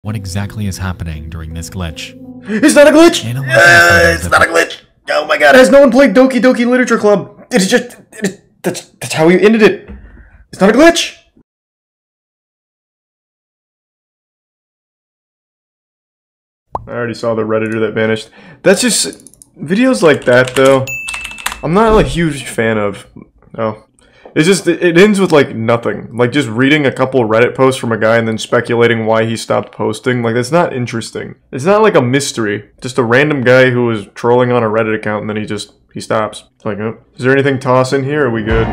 What exactly is happening during this glitch? It's not a glitch! It's not a glitch! Oh my god, has no one played Doki Doki Literature Club? It's just... That's how we ended it. It's not a glitch! I already saw the Redditor that vanished. That's just... Videos like that, though, I'm not like, a huge fan of. No. It's just, it ends with, like, nothing. Like, just reading a couple Reddit posts from a guy and then speculating why he stopped posting. Like, that's not interesting. It's not like a mystery. Just a random guy who was trolling on a Reddit account and then he stops. It's like, oh. Is there anything toss in here? Are we good?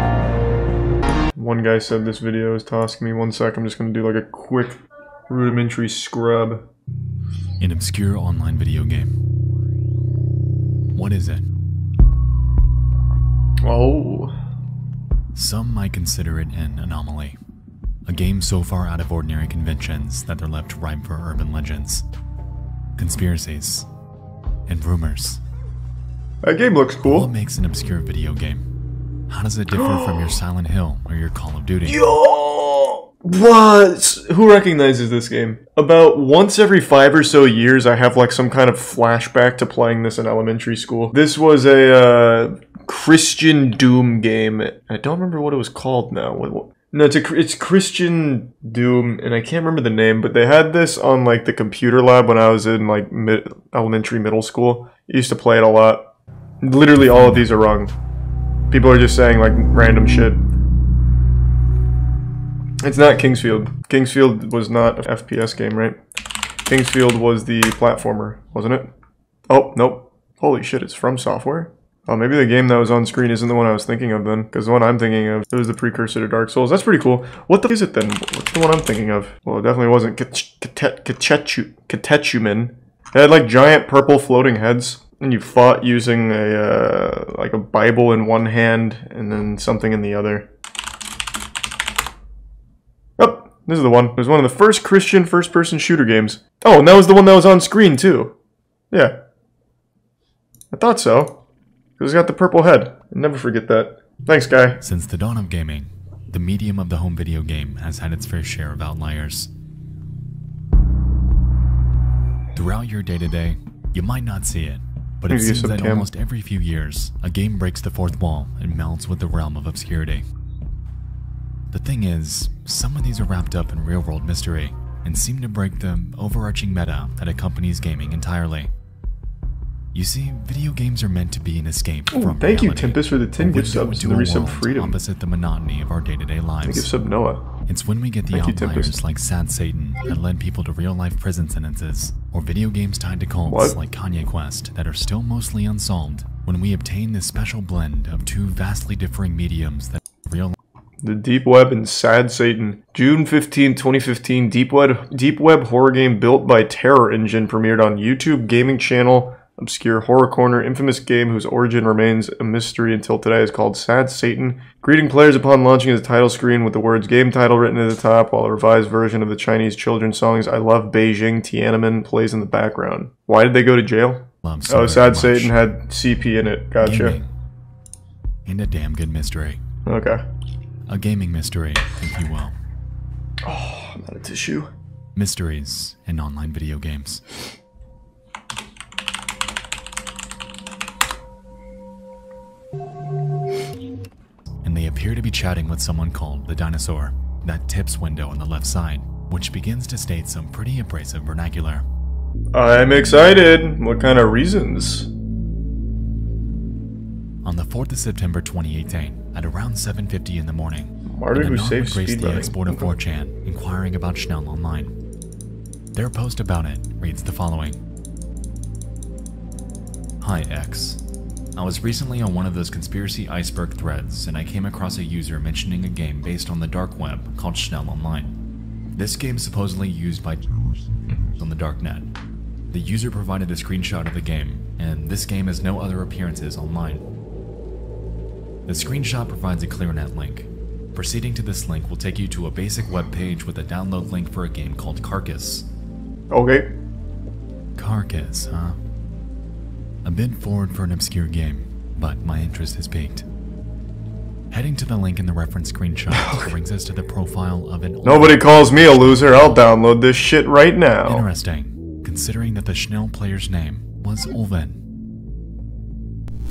One guy said this video is tossing me. 1 sec, I'm just gonna do, like, a quick rudimentary scrub. An obscure online video game. What is it? Oh. Some might consider it an anomaly. A game so far out of ordinary conventions that they're left ripe for urban legends, conspiracies, and rumors. That game looks cool. What makes an obscure video game? How does it differ from your Silent Hill or your Call of Duty? Yo! What? Who recognizes this game? About once every 5 or so years, I have like some kind of flashback to playing this in elementary school. This was a Christian Doom game. I don't remember what it was called now. No, it's Christian Doom, and I can't remember the name, but they had this on like the computer lab when I was in like elementary, middle school. I used to play it a lot. Literally all of these are wrong. People are just saying like random shit. It's not Kingsfield. Kingsfield was not an FPS game, right? Kingsfield was the platformer, wasn't it? Oh, nope. Holy shit, it's From Software? Oh, maybe the game that was on screen isn't the one I was thinking of then, because the one I'm thinking of, it was the precursor to Dark Souls. That's pretty cool. What the is it then? What's the one I'm thinking of? Well, it definitely wasn't Katechumen. It had like giant purple floating heads, and you fought using a, like a Bible in one hand, and then something in the other. Oh, this is the one. It was one of the first Christian first-person shooter games. Oh, and that was the one that was on screen too. Yeah. I thought so. Because it's got the purple head. I'll never forget that. Thanks, guy. Since the dawn of gaming, the medium of the home video game has had its fair share of outliers. Throughout your day-to-day, you might not see it, but it seems that almost every few years, a game breaks the fourth wall and melts with the realm of obscurity. The thing is, some of these are wrapped up in real-world mystery and seem to break the overarching meta that accompanies gaming entirely. You see, video games are meant to be an escape from reality. Thank you, Tempest, for the 10 gift subs and the resub freedom. Opposite the monotony of our day-to-day lives. Thank you, sub Noah. It's when we get the outliers like Sad Satan that led people to real-life prison sentences, or video games tied to cults like Kanye Quest that are still mostly unsolved, when we obtain this special blend of two vastly differing mediums that real. The Deep Web and Sad Satan. June 15, 2015, Deep Web horror game built by Terror Engine premiered on YouTube gaming channel. Obscure Horror Corner, infamous game whose origin remains a mystery until today, is called Sad Satan, greeting players upon launching his title screen with the words game title written at the top, while a revised version of the Chinese children's songs I Love Beijing Tiananmen plays in the background. Why did they go to jail? Oh, Sad Satan had CP in it. Gotcha. Gaming. And a damn good mystery. Okay. A gaming mystery, if you will. Oh, I'm out of tissue. Mysteries in online video games. And they appear to be chatting with someone called the Dinosaur, that tips window on the left side, which begins to state some pretty abrasive vernacular. I'm excited! What kind of reasons? On the 4th of September 2018, at around 7:50 in the morning, Marty who saved graced the export of 4chan, inquiring about Schnell Online. Their post about it reads the following. Hi X. I was recently on one of those conspiracy iceberg threads and I came across a user mentioning a game based on the dark web called Schnell Online. This game is supposedly used by on the darknet. The user provided a screenshot of the game, and this game has no other appearances online. The screenshot provides a ClearNet link. Proceeding to this link will take you to a basic web page with a download link for a game called Carcass. Okay. Carcass, huh? A bit forward for an obscure game, but my interest has peaked. Heading to the link in the reference screenshot brings us to the profile of an Nobody calls me a loser. I'll download this shit right now. Interesting, considering that the Schnell player's name was Ulven.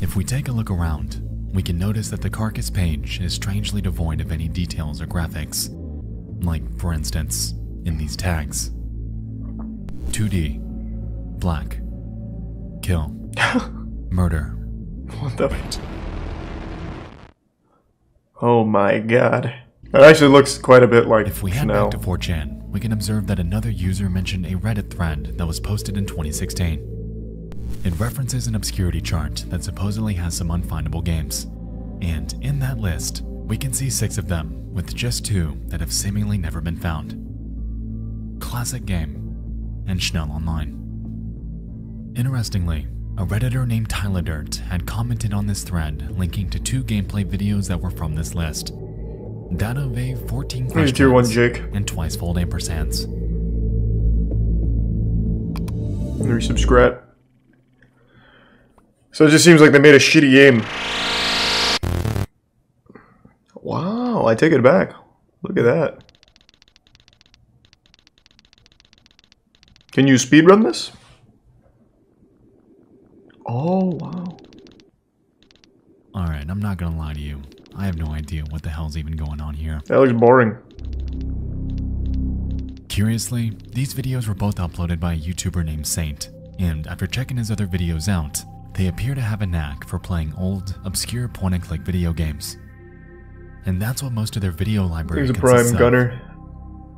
If we take a look around, we can notice that the carcass page is strangely devoid of any details or graphics. Like, for instance, in these tags. 2D, black, kill, murder. What the? Oh my god. That actually looks quite a bit like If we head Schnell. back to 4chan, we can observe that another user mentioned a Reddit thread that was posted in 2016. It references an obscurity chart that supposedly has some unfindable games. And in that list, we can see 6 of them, with just 2 that have seemingly never been found. Classic Game and Schnell Online. Interestingly, a Redditor named Tyler Dirt had commented on this thread linking to 2 gameplay videos that were from this list. That of a 14 Here's tier 1 Jake. and twice-fold ampersands. Resubscribe. So it just seems like they made a shitty game. Wow, I take it back. Look at that. Can you speedrun this? Oh, wow. Alright, I'm not gonna lie to you. I have no idea what the hell's even going on here. That looks boring. Curiously, these videos were both uploaded by a YouTuber named Saint, and after checking his other videos out, they appear to have a knack for playing old, obscure point-and-click video games. And that's what most of their video library Here's a consists prime of. gunner.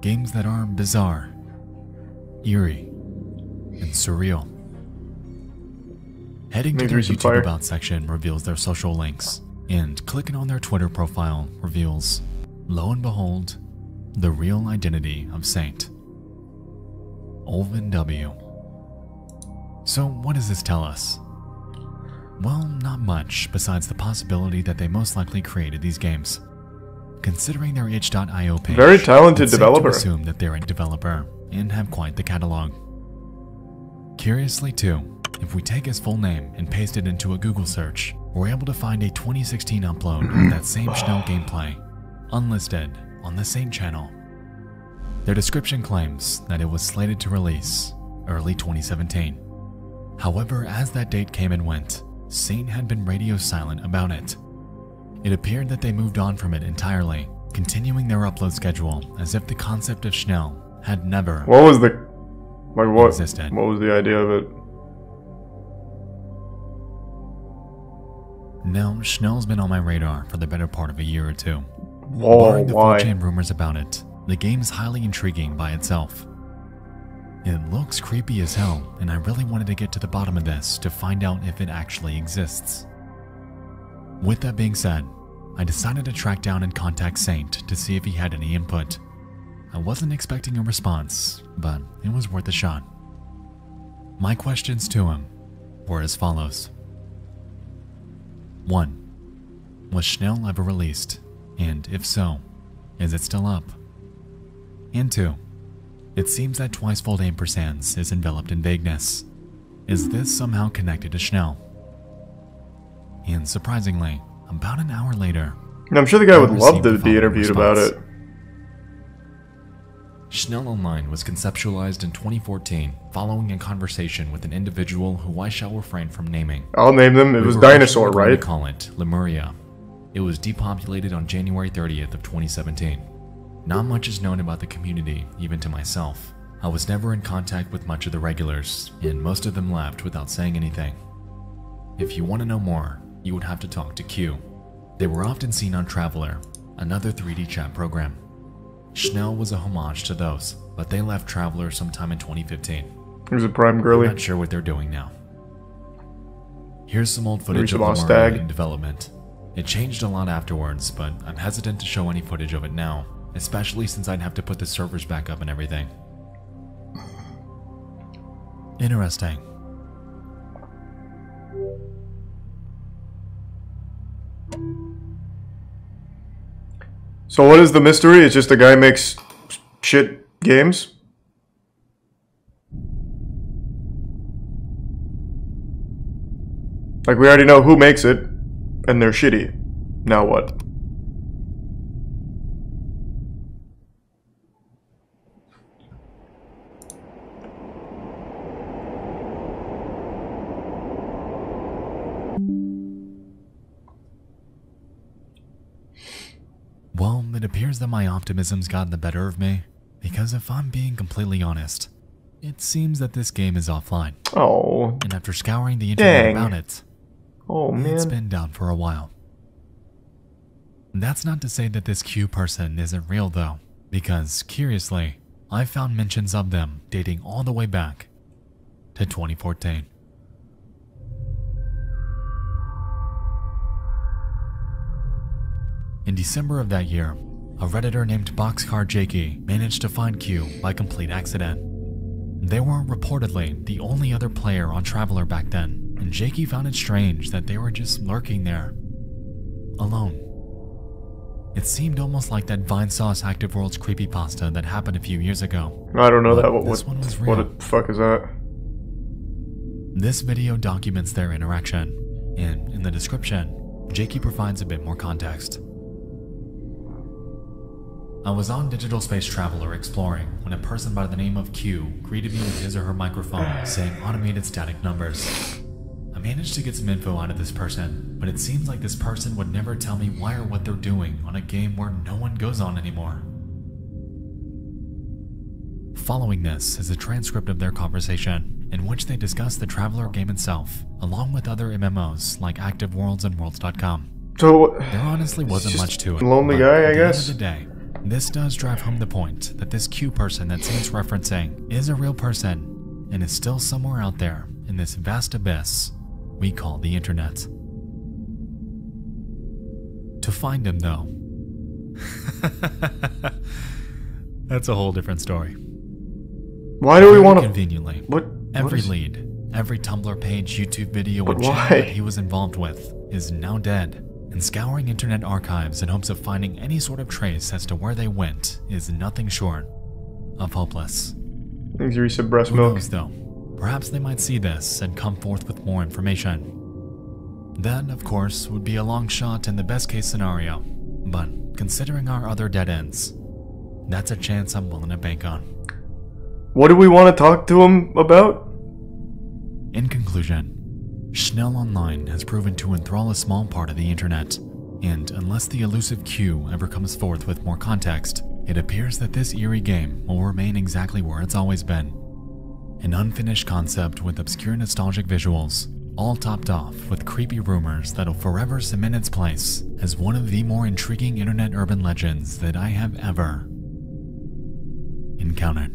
Games that are bizarre, eerie, and surreal. Heading to Maybe their some YouTube fire. About section reveals their social links, and clicking on their Twitter profile reveals, lo and behold, the real identity of Saint. Ulven W. So what does this tell us? Well, not much, besides the possibility that they most likely created these games. Considering their itch.io page, Very talented it's safe developer. to assume that they're a developer and have quite the catalog. Curiously too, if we take his full name and paste it into a Google search, we're able to find a 2016 upload of that same Schnell gameplay, unlisted on the Saint channel. Their description claims that it was slated to release early 2017. However, as that date came and went, Saint had been radio silent about it. It appeared that they moved on from it entirely, continuing their upload schedule as if the concept of Schnell had never What was the... Like what? existed. What was the idea of it? Now, Schnell's been on my radar for the better part of a year or two. Whoa, Barring the why? 4chan rumors about it, the game's highly intriguing by itself. It looks creepy as hell, and I really wanted to get to the bottom of this to find out if it actually exists. With that being said, I decided to track down and contact Saint to see if he had any input. I wasn't expecting a response, but it was worth a shot. My questions to him were as follows. 1. Was Schnell ever released? And if so, is it still up? And 2. It seems that twice-fold ampersands is enveloped in vagueness. Is this somehow connected to Schnell? And surprisingly, about an hour later, I'm sure the guy I would love received to the be following interviewed about response. it. Schnell Online was conceptualized in 2014 following a conversation with an individual who I shall refrain from naming. I'll name them. It We was were Dinosaur, originally going right? to call it Lemuria. It was depopulated on January 30th of 2017. Not much is known about the community, even to myself. I was never in contact with much of the regulars, and most of them left without saying anything. If you want to know more, you would have to talk to Q. They were often seen on Traveler, another 3D chat program. Schnell was a homage to those, but they left Traveler sometime in 2015. Here's a prime I'm girly. not sure what they're doing now. Here's some old footage Here's of the Lost Lemuria Stag. in development. It changed a lot afterwards, but I'm hesitant to show any footage of it now, especially since I'd have to put the servers back up and everything. Interesting. So what is the mystery? It's just a guy makes shit games? Like, we already know who makes it, and they're shitty. Now what? it appears that my optimism's gotten the better of me, because if I'm being completely honest, it seems that this game is offline. Oh. And after scouring the internet about it, oh man, it's been down for a while. That's not to say that this Q person isn't real though, because curiously, I found mentions of them dating all the way back to 2014. In December of that year, a Redditor named Boxcar Jakey managed to find Q by complete accident. They were reportedly the only other player on Traveler back then, and Jakey found it strange that they were just lurking there, alone. It seemed almost like that Vine Sauce Active Worlds creepypasta that happened a few years ago. I don't know But that. this one was real. What the fuck is that? This video documents their interaction, and in the description, Jakey provides a bit more context. I was on Digital Space Traveler exploring when a person by the name of Q greeted me with his or her microphone saying automated static numbers. I managed to get some info out of this person, but it seems like this person would never tell me why or what they're doing on a game where no one goes on anymore. Following this is a transcript of their conversation, in which they discuss the Traveler game itself, along with other MMOs like Active Worlds and Worlds.com. So There honestly wasn't much to it. lonely but guy, I at the guess. End of the day, this does drive home the point that this Q person that Saint's referencing is a real person and is still somewhere out there in this vast abyss we call the internet. To find him, though, that's a whole different story. Why do we want to? Conveniently, every lead, every Tumblr page, YouTube video, and channel that he was involved with is now dead. And scouring internet archives in hopes of finding any sort of trace as to where they went is nothing short of hopeless. Thanks, you said breast Who milk. knows, though? Perhaps they might see this and come forth with more information. That, of course, would be a long shot in the best case scenario, but considering our other dead ends, that's a chance I'm willing to bank on. What do we want to talk to him about? In conclusion, Schnell Online has proven to enthrall a small part of the internet, and unless the elusive Q ever comes forth with more context, it appears that this eerie game will remain exactly where it's always been. An unfinished concept with obscure nostalgic visuals, all topped off with creepy rumors that'll forever cement its place as one of the more intriguing internet urban legends that I have ever encountered.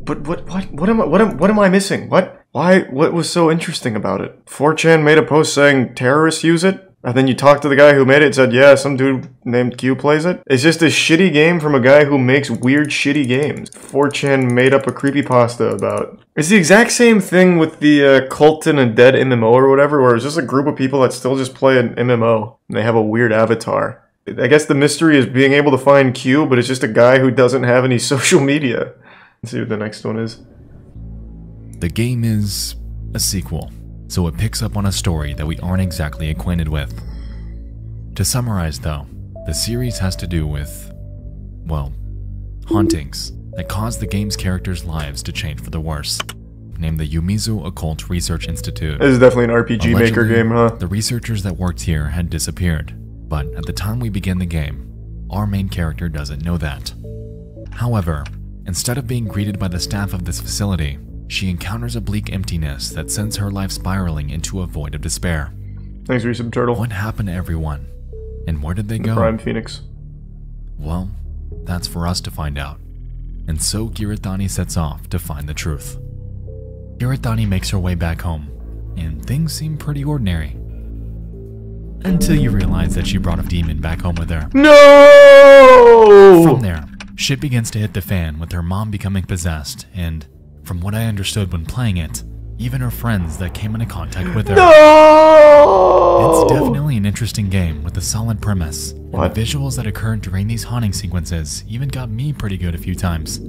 But what am I missing? What was so interesting about it? 4chan made a post saying terrorists use it, and then you talked to the guy who made it and said, yeah, some dude named Q plays it. It's just a shitty game from a guy who makes weird shitty games. 4chan made up a creepypasta about. It's the exact same thing with the Cult in a Dead MMO or whatever, where it's just a group of people that still just play an MMO, and they have a weird avatar. I guess the mystery is being able to find Q, but it's just a guy who doesn't have any social media. Let's see what the next one is. The game is a sequel, so it picks up on a story that we aren't exactly acquainted with. To summarize though, the series has to do with, well, hauntings that cause the game's characters' lives to change for the worse. Named the Yumizu Occult Research Institute. This is definitely an RPG Maker Allegedly, game, huh? The researchers that worked here had disappeared, but at the time we begin the game, our main character doesn't know that. However, instead of being greeted by the staff of this facility, she encounters a bleak emptiness that sends her life spiraling into a void of despair. Thanks, Resub Turtle. What happened to everyone? And where did they go? Prime Phoenix. Well, that's for us to find out. And so Kiritani sets off to find the truth. Kiritani makes her way back home, and things seem pretty ordinary. Until you realize that she brought a demon back home with her. No! From there, shit begins to hit the fan with her mom becoming possessed, and from what I understood when playing it, even her friends that came into contact with her. No! It's definitely an interesting game with a solid premise. What? And the visuals that occurred during these haunting sequences even got me pretty good a few times.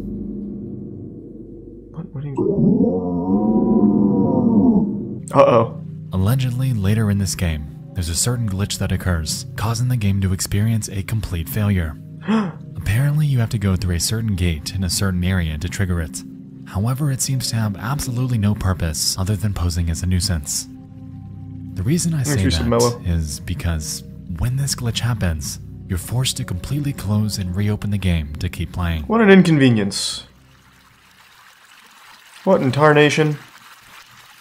What are you... Uh-oh. Allegedly, later in this game, there's a certain glitch that occurs, causing the game to experience a complete failure. Apparently, you have to go through a certain gate in a certain area to trigger it. However, it seems to have absolutely no purpose other than posing as a nuisance. The reason I say that is because when this glitch happens, you're forced to completely close and reopen the game to keep playing. What an inconvenience. What in tarnation?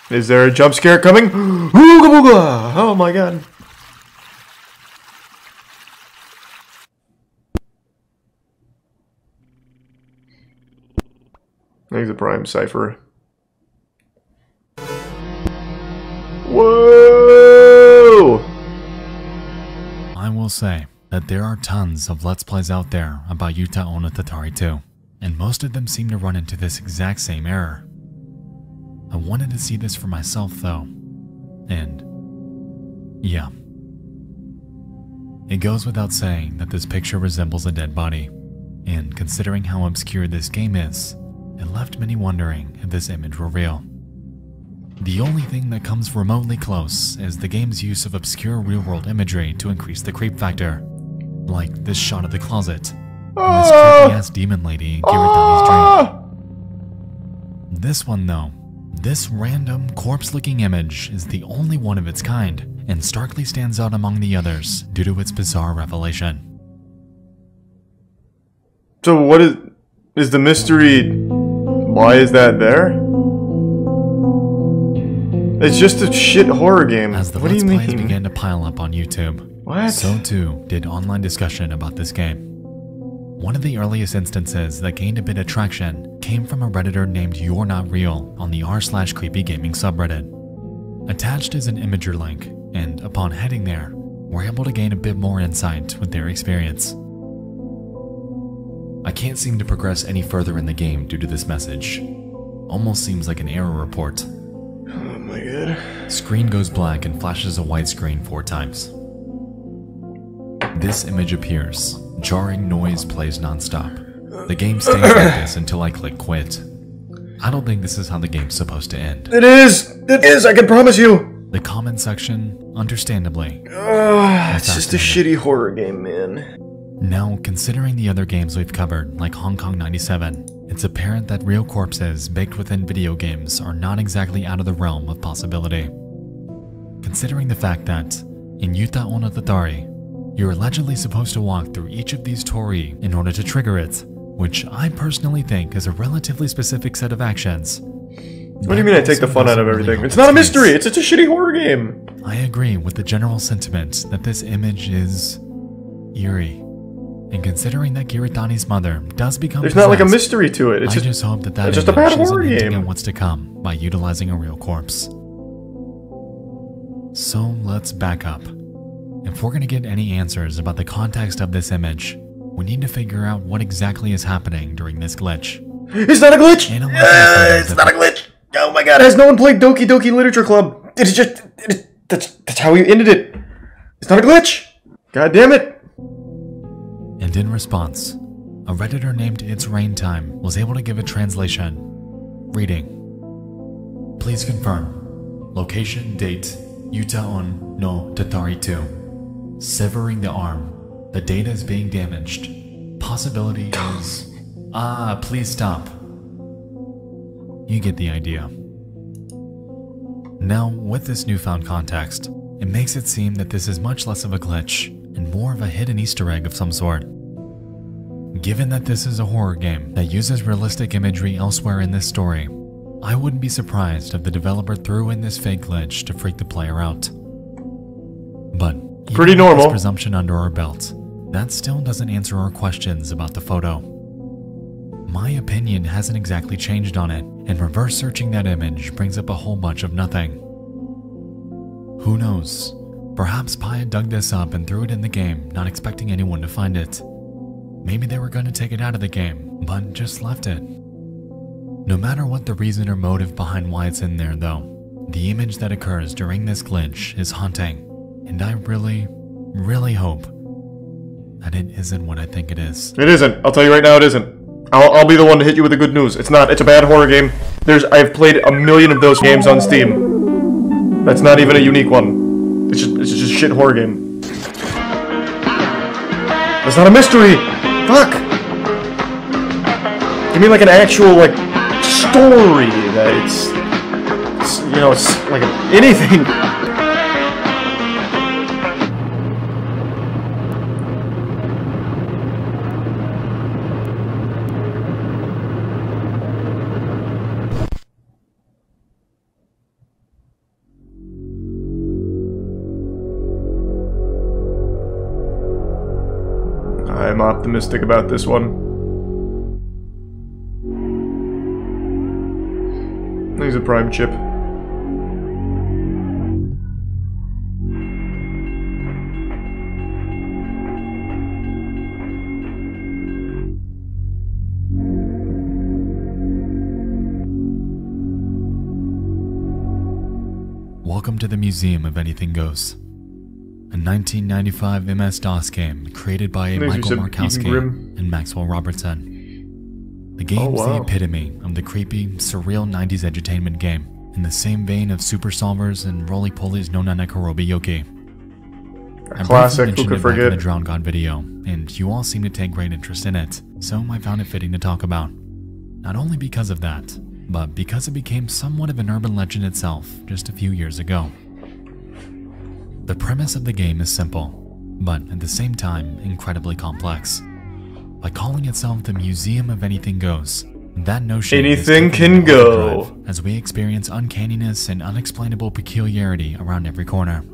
Is there a jump scare coming? Ooga booga! Oh my god. I think the prime cipher. Whoa! I will say that there are tons of Let's Plays out there about Yuta Onna Tatari 2, and most of them seem to run into this exact same error. I wanted to see this for myself though, and yeah. It goes without saying that this picture resembles a dead body, and considering how obscure this game is, it left many wondering if this image were real. The only thing that comes remotely close is the game's use of obscure real-world imagery to increase the creep factor, like this shot of the closet, and this creepy-ass demon lady in Kiritani's dream. This one though, this random corpse-looking image is the only one of its kind, and starkly stands out among the others due to its bizarre revelation. So what is the mystery? Why is that there? It's just a shit horror game. As the What do Let's you Plays mean? began to pile up on YouTube, What? so too did online discussion about this game. One of the earliest instances that gained a bit of traction came from a Redditor named You're Not Real on the r/creepygaming subreddit. Attached is an Imager link, and upon heading there, we're able to gain a bit more insight with their experience. I can't seem to progress any further in the game due to this message. Almost seems like an error report. Oh my god. Screen goes black and flashes a white screen 4 times. This image appears. Jarring noise plays non-stop. The game stays like this until I click quit. I don't think this is how the game's supposed to end. It is! It is! I can promise you! The comment section, understandably. It's just a shitty horror game, man. Now, considering the other games we've covered, like Hong Kong 97, it's apparent that real corpses baked within video games are not exactly out of the realm of possibility. Considering the fact that, in Yuta Onna Tatari, you're allegedly supposed to walk through each of these torii in order to trigger it, which I personally think is a relatively specific set of actions. What do you mean I take the fun out of everything? It's not a mystery, it's a shitty horror game! I agree with the general sentiment that this image is eerie. And considering that Kiritani's mother does become There's not like a mystery to it. It's I just hope that it's just a bad image isn't horror hinting game. at what's to come by utilizing a real corpse. So let's back up. If we're gonna get any answers about the context of this image, we need to figure out what exactly is happening during this glitch. It's not a glitch! It's not a glitch! Oh my god, has no one played Doki Doki Literature Club? It's just... That's how we ended it. It's not a glitch! God damn it! And in response, a Redditor named It's Rain Time was able to give a translation. Reading. Please confirm. Location, date, Yuta On no Tatari 2. Severing the arm. The data is being damaged. Possibility is... please stop. You get the idea. Now, with this newfound context, it makes it seem that this is much less of a glitch and more of a hidden Easter egg of some sort. Given that this is a horror game that uses realistic imagery elsewhere in this story, I wouldn't be surprised if the developer threw in this fake glitch to freak the player out. But even pretty with normal. this presumption under our belt, that still doesn't answer our questions about the photo. My opinion hasn't exactly changed on it, and reverse searching that image brings up a whole bunch of nothing. Who knows? Perhaps Paya dug this up and threw it in the game, not expecting anyone to find it. Maybe they were going to take it out of the game, but just left it. No matter what the reason or motive behind why it's in there though, the image that occurs during this glitch is haunting, and I really, really hope that it isn't what I think it is. It isn't. I'll tell you right now, it isn't. I'll be the one to hit you with the good news. It's not. It's a bad horror game. I've played a million of those games on Steam. That's not even a unique one. It's just a shit horror game. It's not a mystery! Fuck! Give me like an actual, like, story that it's you know, it's like anything. I'm optimistic about this one. There's a prime chip. Welcome to the Museum of Anything Goes, a 1995 MS-DOS game created by Michael Markowski and Maxwell Robertson. The game's the epitome of the creepy, surreal 90s edutainment game, in the same vein of Super Solvers and Roly-Poly's no Nanekorobi Yoki. A classic, who could forget? In the Drowned God video, and you all seem to take great interest in it, so I found it fitting to talk about. Not only because of that, but because it became somewhat of an urban legend itself just a few years ago. The premise of the game is simple, but at the same time incredibly complex. By calling itself the Museum of Anything Goes, that notion anything can go as we experience uncanniness and unexplainable peculiarity around every corner.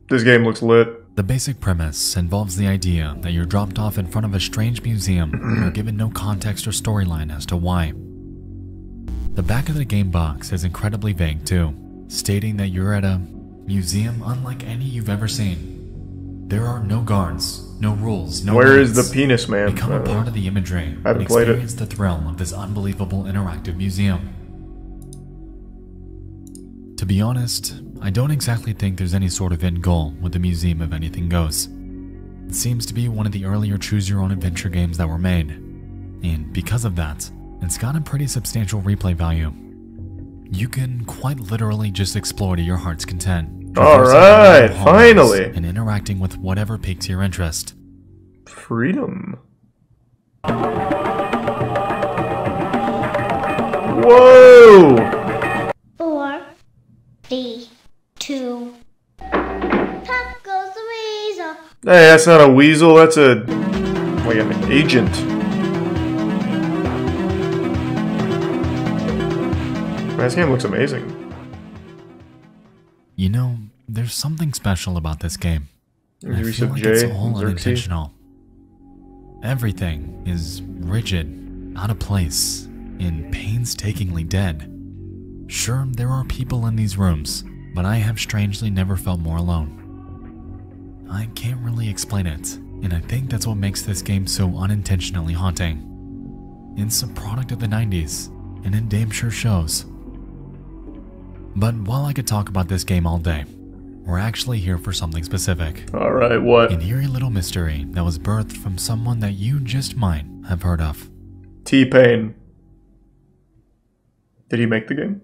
This game looks lit. The basic premise involves the idea that you're dropped off in front of a strange museum and are given no context or storyline as to why. The back of the game box is incredibly vague too, stating that you're at a museum unlike any you've ever seen. There are no guards, no rules, no Where limits. is the penis man? Become a part of the imagery and experience the thrill of this unbelievable interactive museum. To be honest, I don't exactly think there's any sort of end goal with the Museum of Anything Goes. It seems to be one of the earlier choose-your-own-adventure games that were made, and because of that, it's got a pretty substantial replay value. You can quite literally just explore to your heart's content. Alright, finally! And interacting with whatever piques your interest. Freedom. Whoa! 4, 3, 2. Pop goes the weasel. Hey, that's not a weasel, that's like an agent. This game looks amazing. You know, there's something special about this game. I feel like it's all unintentional. Everything is rigid, out of place, and painstakingly dead. Sure, there are people in these rooms, but I have strangely never felt more alone. I can't really explain it, and I think that's what makes this game so unintentionally haunting. It's a product of the 90s, and it damn sure shows. But while I could talk about this game all day, we're actually here for something specific. Alright, what? An eerie little mystery that was birthed from someone that you just might have heard of. T-Pain. Did he make the game?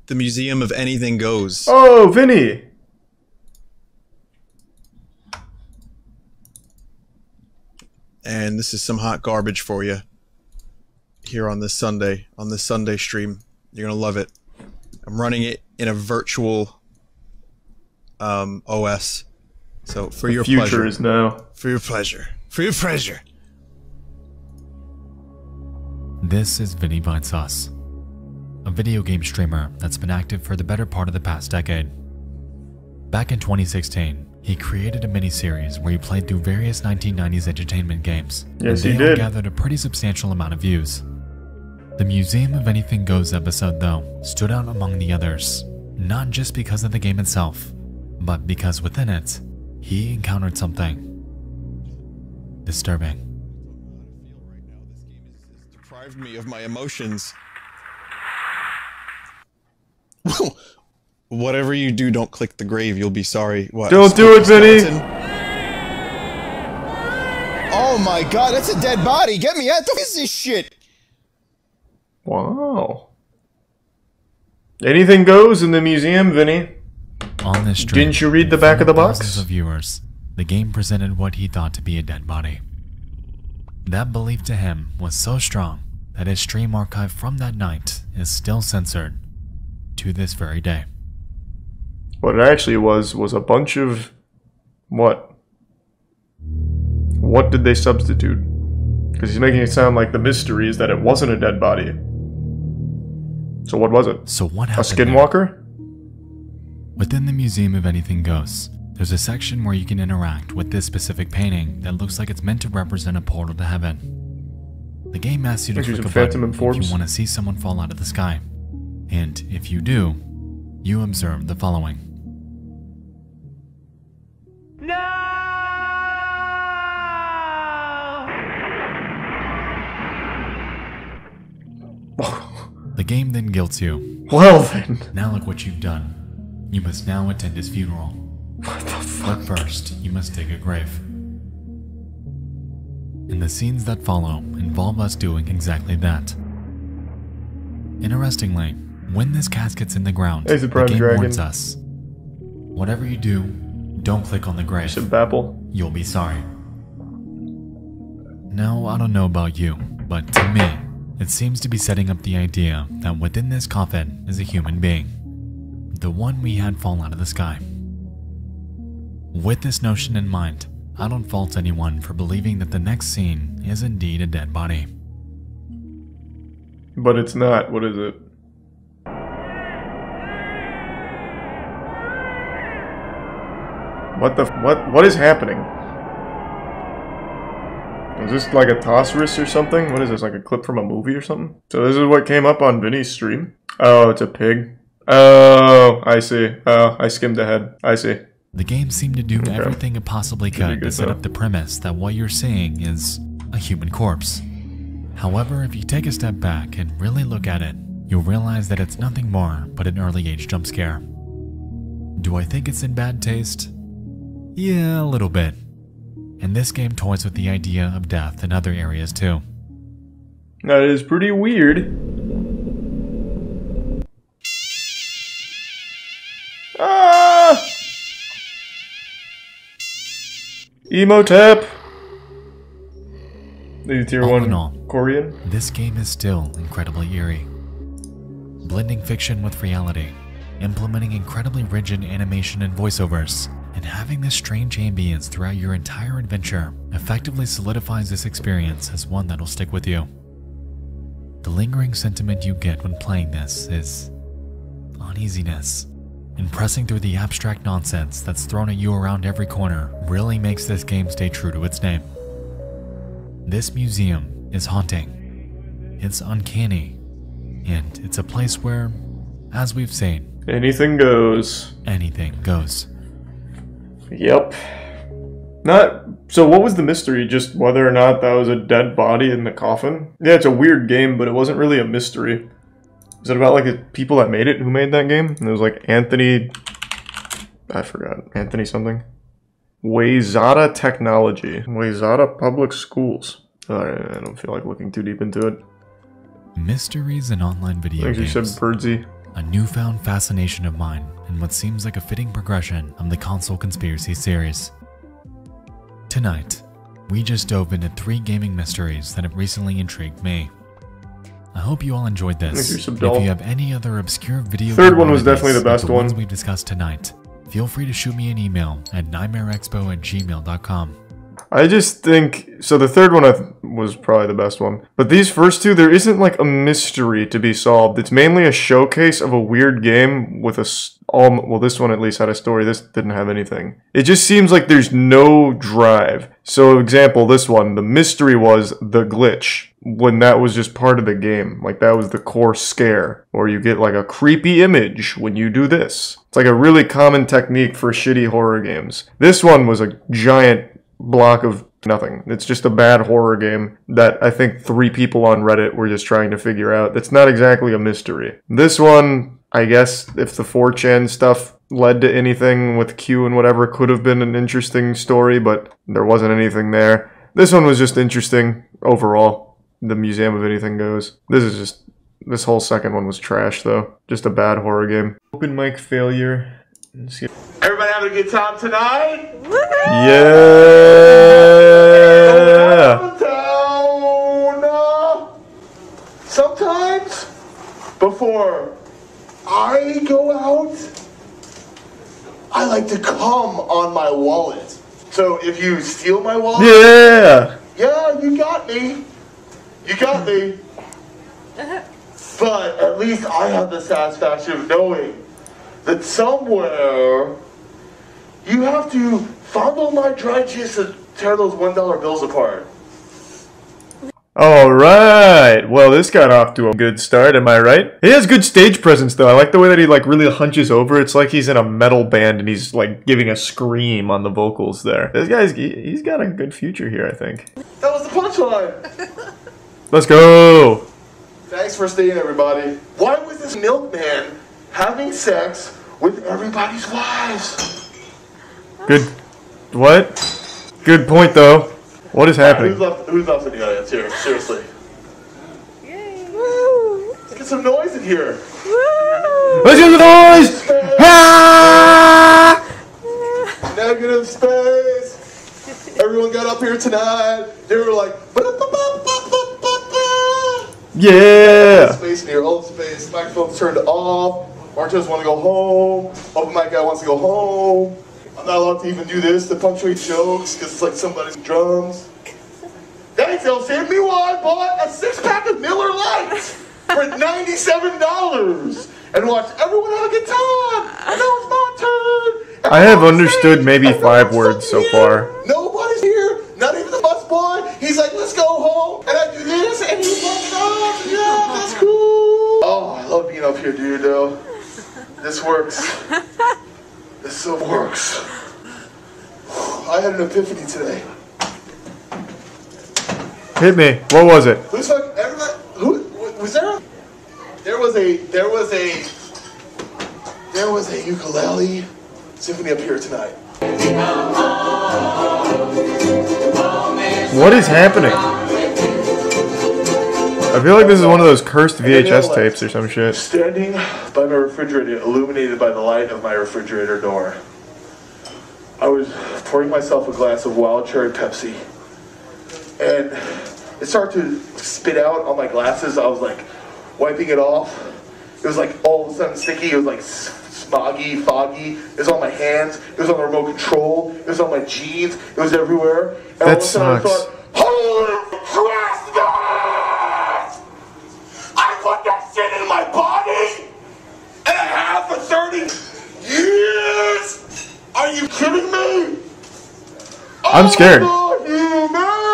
The Museum of Anything Goes. Oh, Vinny! And this is some hot garbage for you here on this Sunday stream. You're gonna love it. I'm running it in a virtual OS. So for your pleasure. The future is now. For your pleasure. For your pleasure. This is Vinny Vinesauce, a video game streamer that's been active for the better part of the past decade. Back in 2016, he created a mini-series where he played through various 1990s entertainment games. Yes, and he they all did. gathered a pretty substantial amount of views. The Museum of Anything Goes episode, though, stood out among the others, not just because of the game itself, but because within it, he encountered something disturbing. This game has deprived me of my emotions. Whatever you do, don't click the grave. You'll be sorry. What? Don't do it, Vinny! Oh my god, that's a dead body! Get me out! What is this shit? Wow. Anything goes in the museum, Vinny. On this stream, didn't you read the back of the box? Thousands of viewers, the game presented what he thought to be a dead body. That belief to him was so strong that his stream archive from that night is still censored to this very day. What it actually was a bunch of... what? What did they substitute? Because he's making it sound like the mystery is that it wasn't a dead body. So what was it? So what A happened? skinwalker? Within the Museum of Anything Goes, there's a section where you can interact with this specific painting that looks like it's meant to represent a portal to heaven. The game asks you to click a button if you want to see someone fall out of the sky. And if you do, you observe the following. The game then guilts you. Well then. Now look what you've done. You must now attend his funeral. What the fuck? But first, you must dig a grave. And the scenes that follow involve us doing exactly that. Interestingly, when this casket's in the ground, Hey, the the Prime game Dragon. warns us. Whatever you do, don't click on the grave. Should babble. You'll be sorry. Now, I don't know about you, but to me, it seems to be setting up the idea that within this coffin is a human being. The one we had fall out of the sky. With this notion in mind, I don't fault anyone for believing that the next scene is indeed a dead body. But it's not. What is it? What is happening? Is this like a Tosrus or something? What is this, like a clip from a movie or something? So this is what came up on Vinny's stream? Oh, it's a pig. Oh, I see. Oh, I skimmed ahead. I see. The game seemed to do everything it possibly could to set though. up the premise that what you're seeing is a human corpse. However, if you take a step back and really look at it, you'll realize that it's nothing more but an early age jump scare. Do I think it's in bad taste? Yeah, a little bit. And this game toys with the idea of death in other areas too. That is pretty weird. Ah! Emotep! The tier All 1 in all, Korean? this game is still incredibly eerie. Blending fiction with reality, implementing incredibly rigid animation and voiceovers, and having this strange ambience throughout your entire adventure effectively solidifies this experience as one that'll stick with you. The lingering sentiment you get when playing this is uneasiness, and pressing through the abstract nonsense that's thrown at you around every corner really makes this game stay true to its name. This museum is haunting, it's uncanny, and it's a place where, as we've seen, Anything goes. anything goes. Yep. So what was the mystery? Just whether or not that was a dead body in the coffin? Yeah, it's a weird game, but it wasn't really a mystery. Is it about like the people that made it who made that game? And it was like Anthony... I forgot. Anthony something? Wayzata Technology. Wayzata Public Schools. I don't feel like looking too deep into it. Mysteries in online video Thanks, you games. said Birdsey. A newfound fascination of mine and what seems like a fitting progression of the console conspiracy series. Tonight, we just dove into 3 gaming mysteries that have recently intrigued me. I hope you all enjoyed this. Thanks, you're If subdull. you have any other obscure video Third game one was oddities definitely the like best the ones one. we've discussed tonight, feel free to shoot me an email at nightmareexpo@gmail.com. I just think... So the third one was probably the best one. But these first 2, there isn't like a mystery to be solved. It's mainly a showcase of a weird game with well, this one at least had a story. This didn't have anything. It just seems like there's no drive. So example, this one, the mystery was the glitch. When that was just part of the game. Like that was the core scare. Or you get like a creepy image when you do this. It's like a really common technique for shitty horror games. This one was a giant block of nothing. It's just a bad horror game that I think 3 people on Reddit were just trying to figure out. It's not exactly a mystery. This one, I guess, if the 4chan stuff led to anything with Q and whatever, could have been an interesting story, but there wasn't anything there. This one was just interesting overall. The Museum of Anything Goes. This whole second one was trash though. Just a bad horror game. Open mic failure. Let's see. Everybody having a good time tonight? Yeah. Downtown. Sometimes, before I go out, I like to come on my wallet. So if you steal my wallet, Yeah. yeah, you got me. You got me. But at least I have the satisfaction of knowing that somewhere you have to fondle my dry cheeks to tear those $1 bills apart. Alright, well this got off to a good start, am I right? He has good stage presence though. I like the way that he like really hunches over. It's like he's in a metal band and he's like giving a scream on the vocals there. This guy's, he's got a good future here, I think. That was the punchline! Let's go! Thanks for staying, everybody. Why was this milkman having sex with everybody's wives? Good, what? Good point though. What is happening? Who's left in the audience here? Seriously. Yay. Woo. Let's get some noise in here. Woo. Let's get the noise! Ah! Negative space. Everyone got up here tonight. They were like, yeah. Space in here, all the space. Microphone's turned off. Martez want to go home. Open mic guy wants to go home. I'm not allowed to even do this to punctuate jokes because it's like somebody's drums. Thanks, LC. Meanwhile, I bought a 6-pack of Miller Lights for $97 and watched everyone have a good time. And now it's my turn. I have understood maybe 5 words so far. Nobody's here. Not even the bus boy. He's like, let's go home. And I do this, and he's like, oh, yeah, that's cool. Oh, I love being up here, dude, though. This works. This so works. I had an epiphany today. Hit me. What was it? Who's fucking everybody? Who was there? There was a ukulele symphony up here tonight. What is happening? I feel like this is one of those cursed VHS tapes or some shit. Standing by my refrigerator, illuminated by the light of my refrigerator door, I was pouring myself a glass of wild cherry Pepsi, and it started to spit out on my glasses. I was like wiping it off. It was like all of a sudden sticky. It was like smoggy, foggy. It was on my hands. It was on the remote control. It was on my jeans. It was everywhere. And all of a sudden I thought, holy Christmas! I put that shit in my body, and I have for 30 years. Are you kidding me? I'm scared. Humanity.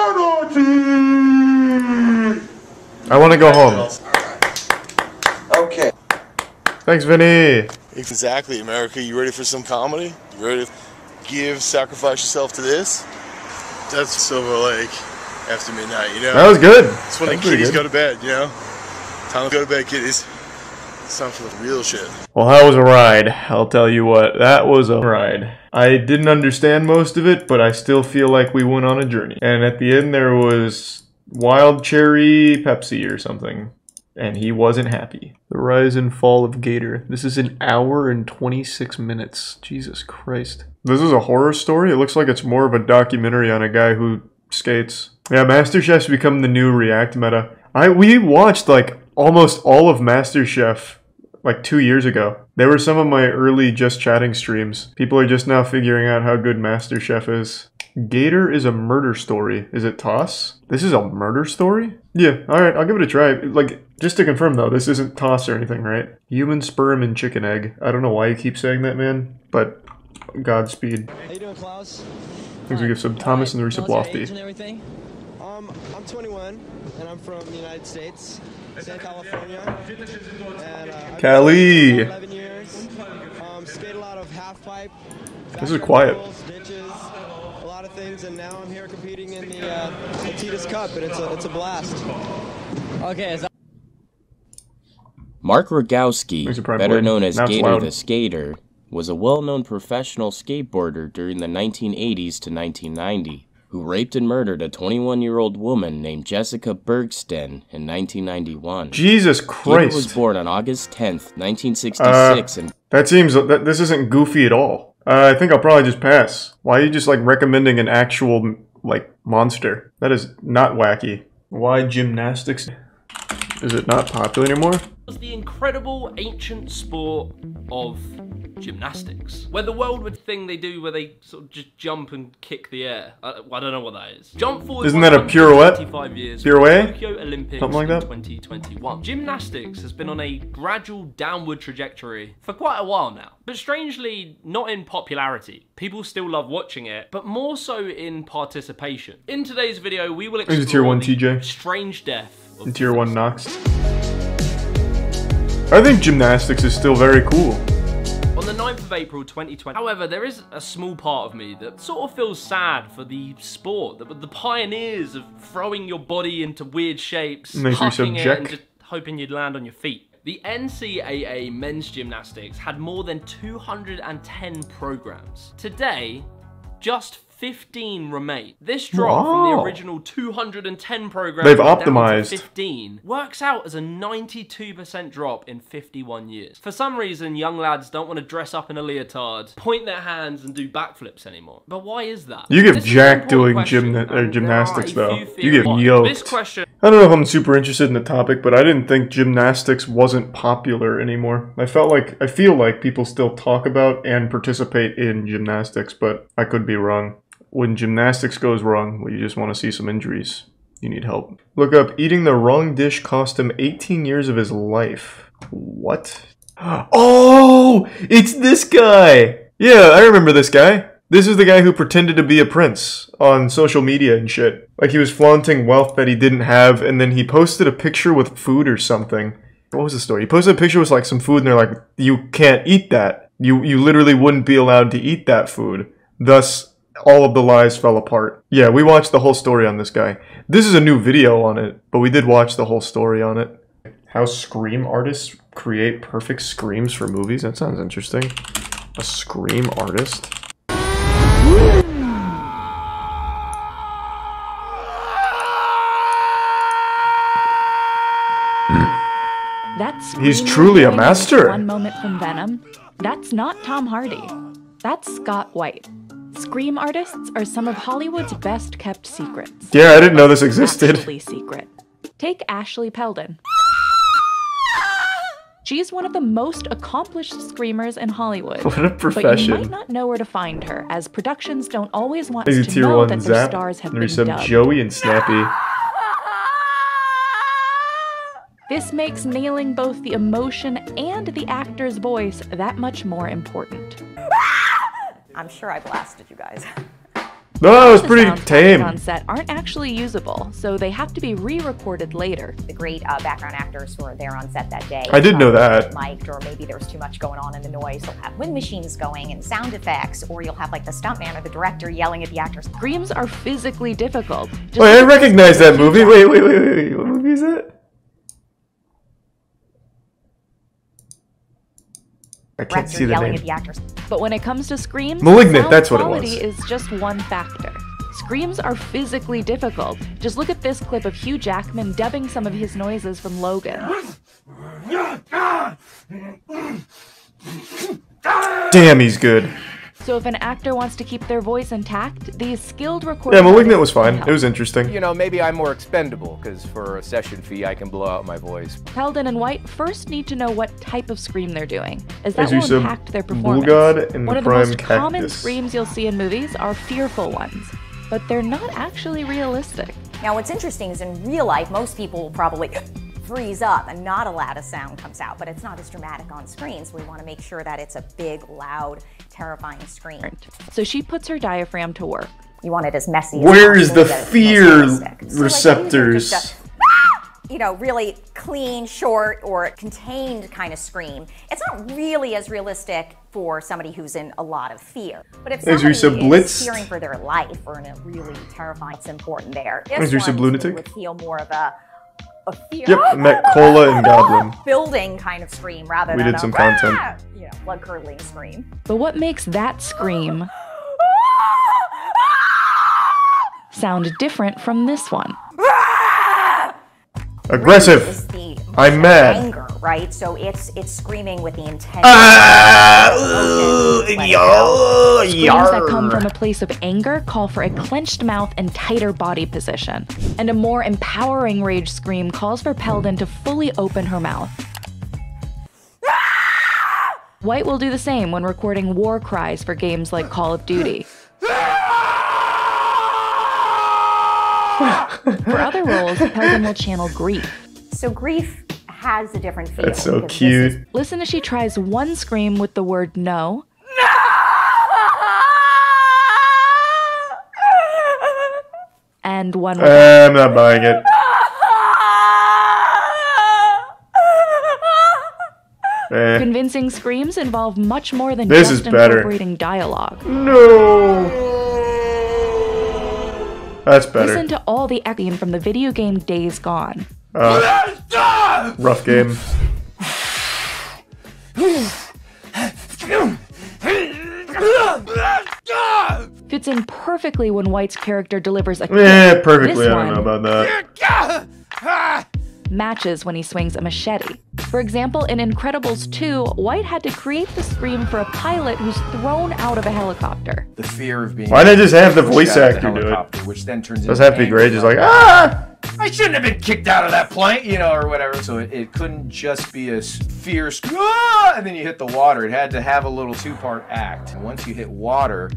I want to go home. Okay. Thanks, Vinny. Exactly, America. You ready for some comedy? You ready to sacrifice yourself to this? That's Silver Lake after midnight, you know? That was good. It's when the kiddies go to bed, you know? Time to go to bed, kiddies. It's time for the real shit. Well, that was a ride. I'll tell you what. That was a ride. I didn't understand most of it, but I still feel like we went on a journey. And at the end, there was wild cherry Pepsi or something. And he wasn't happy. The rise and fall of Gator. This is an hour and 26 minutes. Jesus Christ. This is a horror story? It looks like it's more of a documentary on a guy who skates. Yeah, MasterChef's become the new React meta. We watched like almost all of MasterChef like 2 years ago. They were some of my early Just Chatting streams. People are just now figuring out how good MasterChef is. Gator is a murder story. Is it Toss? This is a murder story? Yeah, alright, I'll give it a try. Like, just to confirm though, this isn't Toss or anything, right? Human sperm and chicken egg. I don't know why you keep saying that, man, but Godspeed. How you doing, Klaus? Things we give some Thomas and the Recip Lofty. I'm 21, and I'm from the United States, Southern California. And, I've Cali! been 11 years. Skate a lot of half pipe. This is quiet. Ditches, a lot of things, and now I'm here competing in the Titus Cup, and it's a blast. Okay. Mark Rogowski, better known as Gator loud. the Skater, was a well-known professional skateboarder during the 1980s to 1990, who raped and murdered a 21-year-old woman named Jessica Bergsten in 1991. Jesus Gator Christ. was born on August 10th, 1966, and That seems, this isn't goofy at all. I think I'll probably just pass. Why are you just like recommending an actual, like, monster? That is not wacky. Why gymnastics? Is it not popular anymore? Was the incredible ancient sport of gymnastics, where the world thing they do where they sort of just jump and kick the air. I don't know what that is. Jump forward. Isn't that a pirouette? 25 years Pirouette? Tokyo Olympics Something like that? in 2021. Gymnastics has been on a gradual downward trajectory for quite a while now, but strangely not in popularity. People still love watching it, but more so in participation. In today's video, we will explore Tier 1 the TJ. strange death of Tier 1 Nox. I think gymnastics is still very cool. On the 9th of April 2020, however, there is a small part of me that sort of feels sad for the sport, the pioneers of throwing your body into weird shapes, hucking it, and just hoping you'd land on your feet. The NCAA men's gymnastics had more than 210 programs. Today, just 15 remain. This drop from the original 210 programs they've down optimized. to 15 works out as a 92% drop in 51 years. For some reason, young lads don't want to dress up in a leotard, point their hands and do backflips anymore. But why is that? You give This is Jack an doing important question, gymnastics and there are though. a few You get theories. yoked. This question I don't know if I'm super interested in the topic, but I didn't think gymnastics wasn't popular anymore. I feel like people still talk about and participate in gymnastics, but I could be wrong. When gymnastics goes wrong, well, you just want to see some injuries. You need help. Look up, eating the wrong dish cost him 18 years of his life. What? Oh, it's this guy. Yeah, I remember this guy. This is the guy who pretended to be a prince on social media and shit. Like he was flaunting wealth that he didn't have, and then he posted a picture with food or something. What was the story? He posted a picture with like some food, and they're like, you can't eat that. You literally wouldn't be allowed to eat that food. Thus, all of the lies fell apart. Yeah, we watched the whole story on this guy. This is a new video on it, but we did watch the whole story on it. How scream artists create perfect screams for movies? That sounds interesting. A scream artist? He's truly a master. One moment from Venom. That's not Tom Hardy. That's Scott White. Scream artists are some of Hollywood's best kept secrets. Yeah, I didn't know this existed. Actually secret. Take Ashley Peldon. She's one of the most accomplished screamers in Hollywood. What a profession. But you might not know where to find her, as productions don't always want Easy us to tier know 1 that their Zap. stars have There been some dubbed. Joey and Snappy. This makes nailing both the emotion and the actor's voice that much more important. I'm sure I blasted you guys. No, it was The pretty sounds tame. on set aren't actually usable, so they have to be re-recorded later. The great background actors who are there on set that day. I did know that. Mic'd, or maybe there was too much going on in the noise. They'll have wind machines going and sound effects, or you'll have like the stuntman or the director yelling at the actors. Screams are physically difficult. Just Wait, I look at recognize this that movie. Wait. What movie is that? I can't Director see the yelling name. at the actors. But when it comes to screams, Malignant, sound that's what it quality was. is just one factor. Screams are physically difficult. Just look at this clip of Hugh Jackman dubbing some of his noises from Logan. Damn, he's good. So if an actor wants to keep their voice intact, these skilled recording Yeah, Malignant artists was can fine. help. It was interesting. You know, maybe I'm more expendable, because for a session fee, I can blow out my voice. Peldon and White first need to know what type of scream they're doing, as that As you will said, impact their performance. Bullgod and One the of the Prime most common Cactus. screams you'll see in movies are fearful ones, but they're not actually realistic. Now what's interesting is in real life, most people will probably freeze up and not a lot of sound comes out, but it's not as dramatic on screen, so we want to make sure that it's a big, loud, terrifying scream. So she puts her diaphragm to work. You want it as messy as Where is possible, the that it's fear most realistic. So, receptors? like, you know, really clean, short, or contained kind of scream. It's not really as realistic for somebody who's in a lot of fear. But if As you said, somebody is blitzed. fearing for their life or in a really terrifying, it's important there. As you said, lunatic. Would feel more of a fear. Yep, met Cola and Goblin. Building kind of scream rather We than did some a, content. you know, blood curdling scream. But what makes that scream sound different from this one? Aggressive. Is the I'm mad. anger, right? So it's screaming with the intent. Screams that come from a place of anger call for a clenched mouth and tighter body position. And a more empowering rage scream calls for Peldon to fully open her mouth. White will do the same when recording war cries for games like Call of Duty. For other roles, Peldon will channel grief. So grief has a different feel. That's so cute. Listen as she tries one scream with the word no. And one with I'm not buying it. Convincing screams involve much more than this just is better. incorporating dialogue. No. That's better. Listen to all the echoing from the video game Days Gone. Rough game. Fits in perfectly when White's character delivers a kick. Perfectly. This I don't know about that. Matches when he swings a machete. For example, in Incredibles 2, White had to create the scream for a pilot who's thrown out of a helicopter. The fear of being. Why not just have the voice actor do it? Which then turns doesn't have to be great. Just like I shouldn't have been kicked out of that plane, you know, or whatever. So it couldn't just be a fierce and then you hit the water. It had to have a little two-part act. And once you hit water,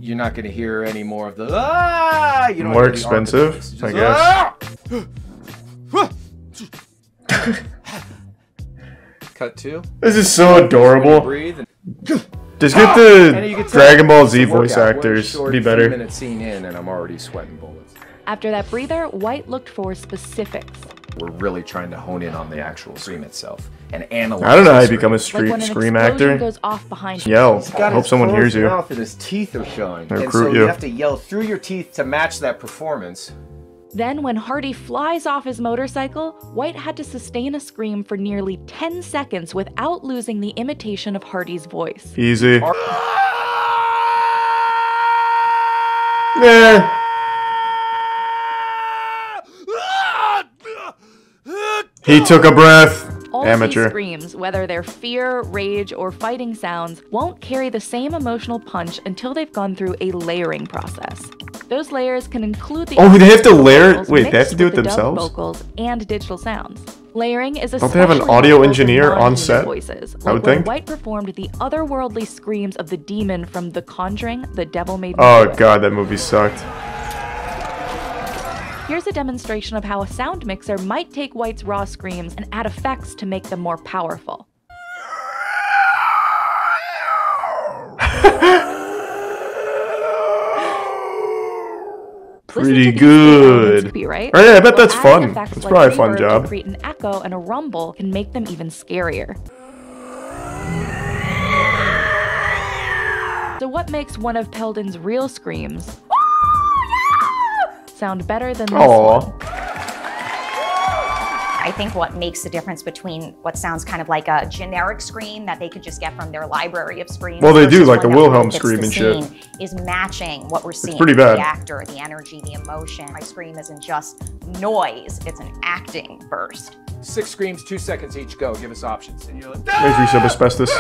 you're not going to hear any more of the You don't more hear the expensive, just, I guess. Cut 2. This is so adorable. Breathe. Just get the Dragon Ball Z voice actors. Be better. 3-minute scene in, and I'm already sweating bullets. After that breather, White looked for specifics. We're really trying to hone in on the actual scream itself and analyze. I don't know how you become a Like when an scream explosion actor. goes off behind Yell. I hope someone hears you. Mouth and his teeth are showing. Recruit And so you. you have to yell through your teeth to match that performance. Then, when Hardy flies off his motorcycle, White had to sustain a scream for nearly 10 seconds without losing the imitation of Hardy's voice. Easy. He took a breath. All Amateur. of these screams, whether they're fear, rage, or fighting sounds, won't carry the same emotional punch until they've gone through a layering process. Those layers can include the Oh, they have to layer. vocals Wait, they have to mixed do it with the dub themselves? vocals and digital sounds. Layering is Don't they have an especially audio helpful for engineer on non-human set? voices, I like would when think. White performed the otherworldly screams of the demon from The Conjuring, The Devil Made Me Oh Do It. god, that movie sucked. Here's a demonstration of how a sound mixer might take White's raw screams and add effects to make them more powerful. Pretty good. Right? Oh, yeah, I bet that's Well, fun. adding effects That's like probably a fun reverb to job. create an echo and a rumble can make them even scarier. So what makes one of Peldon's real screams sound better than this one? I think what makes the difference between what sounds kind of like a generic scream that they could just get from their library of screams. Well, they do, versus like the one that Wilhelm really fits scream the and shit. scene, is matching what we're seeing. pretty bad. The actor, the energy, the emotion. My scream isn't just noise, it's an acting burst. 6 screams, 2 seconds each. Go. Give us options. And you're like, Makes me so asbestos.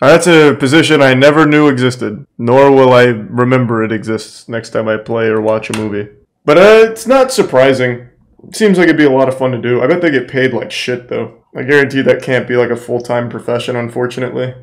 That's a position I never knew existed, nor will I remember it exists next time I play or watch a movie. But it's not surprising. It seems like it'd be a lot of fun to do. I bet they get paid like shit, though. I guarantee that can't be like a full-time profession, unfortunately.